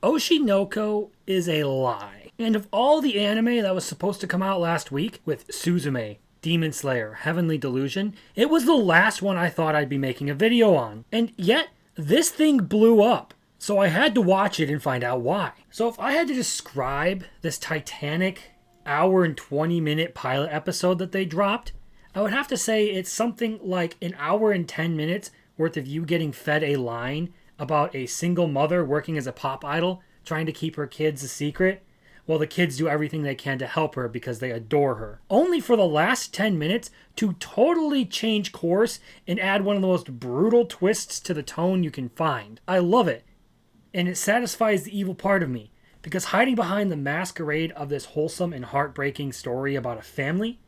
Oshinoko is a lie. And of all the anime that was supposed to come out last week with Suzume, Demon Slayer, Heavenly Delusion, it was the last one I thought I'd be making a video on. And yet, this thing blew up. So I had to watch it and find out why. So if I had to describe this titanic hour and 20-minute pilot episode that they dropped, I would have to say it's something like an hour and 10 minutes worth of you getting fed a line about a single mother working as a pop idol, trying to keep her kids a secret, while the kids do everything they can to help her because they adore her. Only for the last 10 minutes to totally change course and add one of the most brutal twists to the tone you can find. I love it. And it satisfies the evil part of me, because hiding behind the masquerade of this wholesome and heartbreaking story about a family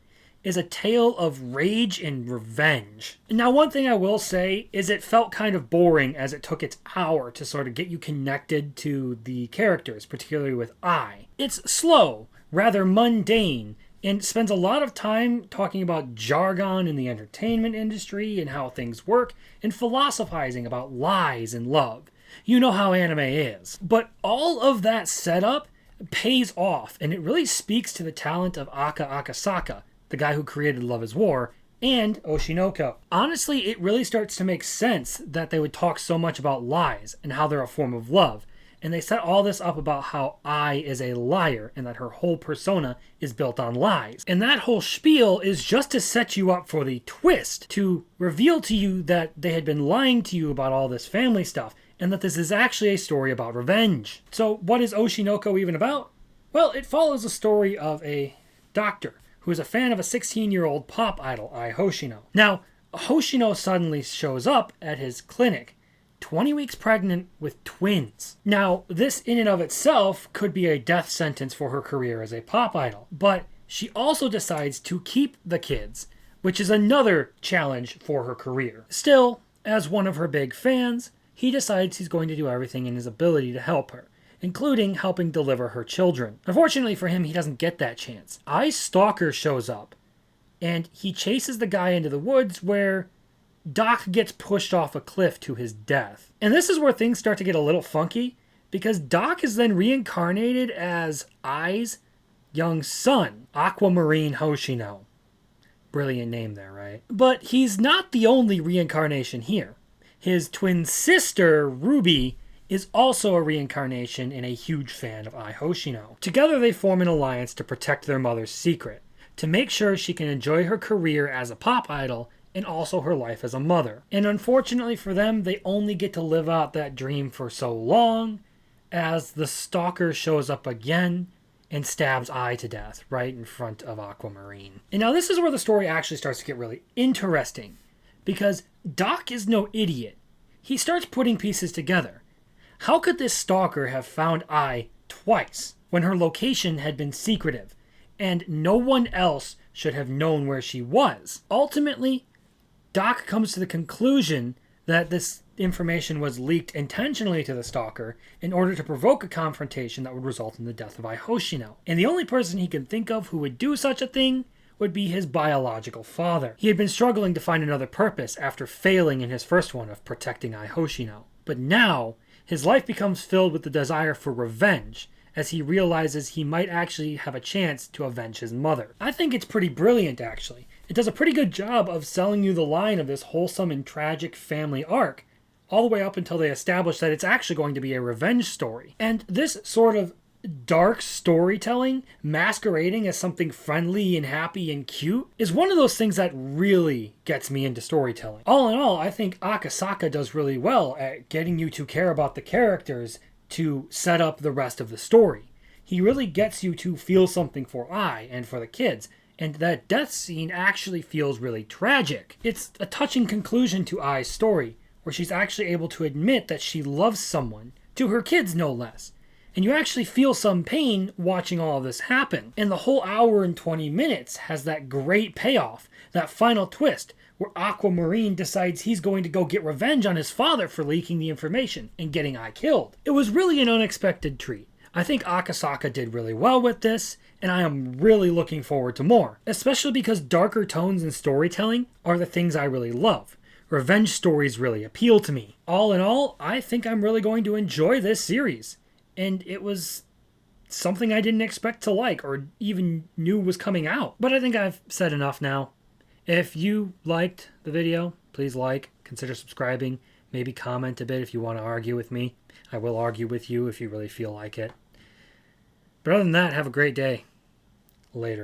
is a tale of rage and revenge. Now, one thing I will say is it felt kind of boring as it took its hour to sort of get you connected to the characters, particularly with Ai. It's slow, rather mundane, and spends a lot of time talking about jargon in the entertainment industry and how things work, and philosophizing about lies and love. You know how anime is. But all of that setup pays off, and it really speaks to the talent of Aka Akasaka, the guy who created Love is War, and Oshinoko. Honestly, it really starts to make sense that they would talk so much about lies and how they're a form of love. And they set all this up about how Ai is a liar and that her whole persona is built on lies. And that whole spiel is just to set you up for the twist, to reveal to you that they had been lying to you about all this family stuff, and that this is actually a story about revenge. So what is Oshinoko even about? Well, it follows the story of a doctor who is a fan of a 16-year-old pop idol, Ai Hoshino. Now, Hoshino suddenly shows up at his clinic, 20 weeks pregnant with twins. Now, this in and of itself could be a death sentence for her career as a pop idol, but she also decides to keep the kids, which is another challenge for her career. Still, as one of her big fans, he decides he's going to do everything in his ability to help her, including helping deliver her children. Unfortunately for him, he doesn't get that chance. Ai's stalker shows up, and he chases the guy into the woods where Doc gets pushed off a cliff to his death. And this is where things start to get a little funky, because Doc is then reincarnated as Ai's young son, Aquamarine Hoshino. Brilliant name there, right? But he's not the only reincarnation here. His twin sister, Ruby, is also a reincarnation and a huge fan of Ai Hoshino. Together they form an alliance to protect their mother's secret, to make sure she can enjoy her career as a pop idol and also her life as a mother. And unfortunately for them, they only get to live out that dream for so long, as the stalker shows up again and stabs Ai to death right in front of Aquamarine. And now this is where the story actually starts to get really interesting, because Doc is no idiot. He starts putting pieces together. How could this stalker have found Ai twice when her location had been secretive and no one else should have known where she was? Ultimately, Doc comes to the conclusion that this information was leaked intentionally to the stalker in order to provoke a confrontation that would result in the death of Ai Hoshino. And the only person he can think of who would do such a thing would be his biological father. He had been struggling to find another purpose after failing in his first one of protecting Ai Hoshino. But now, his life becomes filled with the desire for revenge, as he realizes he might actually have a chance to avenge his mother. I think it's pretty brilliant, actually. It does a pretty good job of selling you the line of this wholesome and tragic family arc, all the way up until they establish that it's actually going to be a revenge story. And this sort of dark storytelling masquerading as something friendly and happy and cute is one of those things that really gets me into storytelling. All in all, I think Akasaka does really well at getting you to care about the characters to set up the rest of the story. He really gets you to feel something for Ai and for the kids, and that death scene actually feels really tragic. It's a touching conclusion to Ai's story, where she's actually able to admit that she loves someone, to her kids no less. And you actually feel some pain watching all of this happen. And the whole hour and 20 minutes has that great payoff, that final twist, where Aquamarine decides he's going to go get revenge on his father for leaking the information and getting Ai killed. It was really an unexpected treat. I think Akasaka did really well with this, and I am really looking forward to more, especially because darker tones and storytelling are the things I really love. Revenge stories really appeal to me. All in all, I think I'm really going to enjoy this series. and it was something I didn't expect to like or even knew was coming out. But I think I've said enough now. If you liked the video, please like, consider subscribing, maybe comment a bit if you want to argue with me. I will argue with you if you really feel like it. But other than that, have a great day. Later.